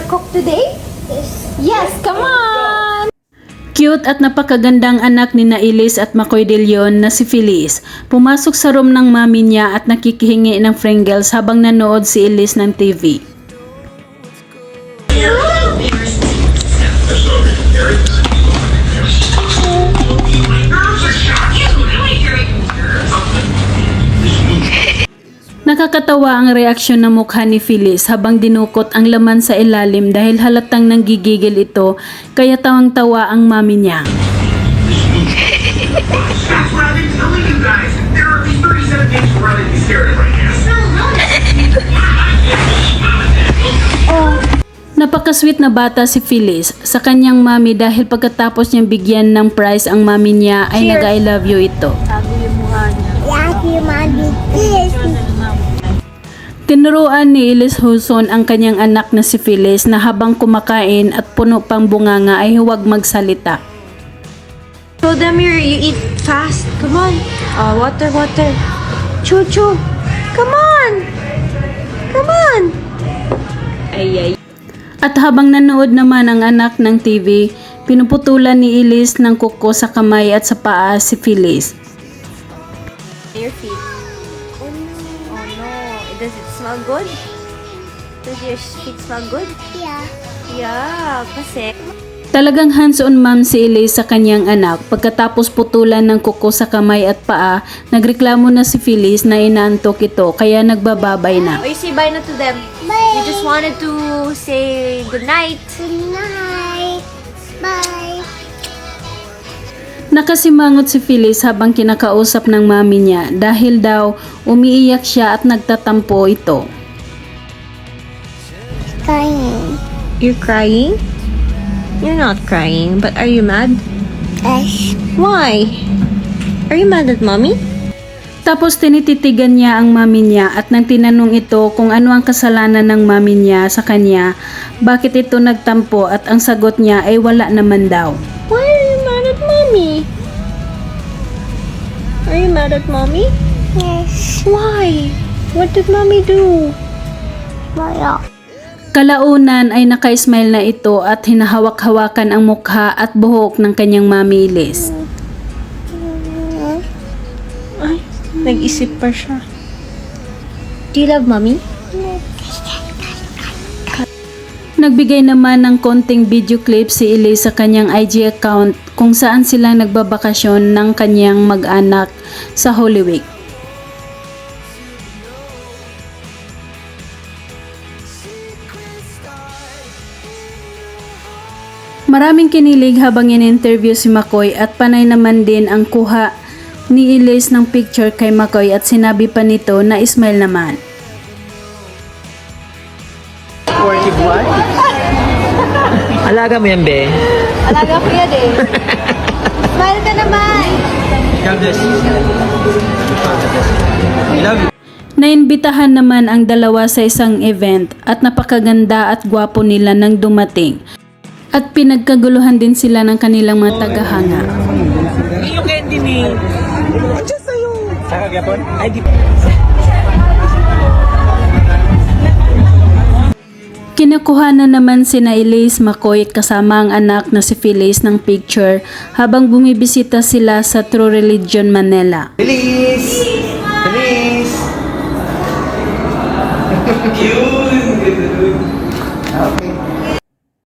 cook today? Yes, come on! Cute at napakagandang anak ni Elise at Makoy De Leon na si Feliz. Pumasok sa room ng mami niya at nakikihingi ng Pringles habang nanood si Elise ng TV. Nakakatawa ang reaksyon ng mukha ni Feliz habang dinukot ang laman sa ilalim dahil halatang nanggigigil ito, kaya tawang-tawa ang mami niya. Napaka-sweet na bata si Feliz sa kanyang mami dahil pagkatapos niyang bigyan ng prize ang mami niya ay nag-I love you ito. Tinuruan ni Elise Huson ang kanyang anak na si Feliz na habang kumakain at puno pang bunganga ay huwag magsalita. Show them you eat fast. Come on. Water. Chew. Come on. Ay. At habang nanood naman ang anak ng TV, pinuputulan ni Elise ng kuko sa kamay at sa paa si Feliz. Your feet. Oh no. Does it smell good? Does your feet smell good? Yeah, kasi Talagang hands-on ma'am si Elise sa kanyang anak. Pagkatapos putulan ng kuko sa kamay at paa, nagreklamo na si Feliz na inaantok ito kaya nagbababay na. you say bye na to them. Bye. You just wanted to say good night. Good night. Bye. Nakasimangot si Feliz habang kinakausap ng mami niya dahil daw umiiyak siya at nagtatampo ito. Crying. You're crying? You're not crying, but are you mad? Yes. Why? Are you mad at mommy? Tapos tinititigan niya ang mami niya at nang tinanong ito kung ano ang kasalanan ng mami niya sa kanya, bakit ito nagtampo at ang sagot niya ay wala naman daw. Why are you mad at mommy? Are you mad at mommy? Yes. Why? What did mommy do? Wala. Kalaunan ay naka-smile na ito at hinahawak-hawakan ang mukha at buhok ng kanyang mami Elise. Ay, nag-isip pa siya. Do you love mommy? Nagbigay naman ng konting video clip si Elise sa kanyang IG account kung saan sila nagbabakasyon ng kanyang mag-anak sa Holy Week. Maraming kinilig habang in-interview si Makoy at panay naman din ang kuha ni Elise ng picture kay Makoy at sinabi pa nito na smile naman. Worthy buwan? Alaga mo yan, be. Alaga ko yan eh. Smile ka naman! God bless you. I love you. Naimbitahan naman ang dalawa sa isang event at napakaganda at gwapo nila nang dumating. At pinagkaguluhan din sila ng kanilang mga tagahanga. Yung candy ni... Diyan sa'yo. Sa kagapon? Ay, di... Kinukuha na naman sina Elise, Makoy at kasama ang anak na si Feliz ng picture habang bumibisita sila sa True Religion Manila. Feliz! Feliz! Cute! Okay.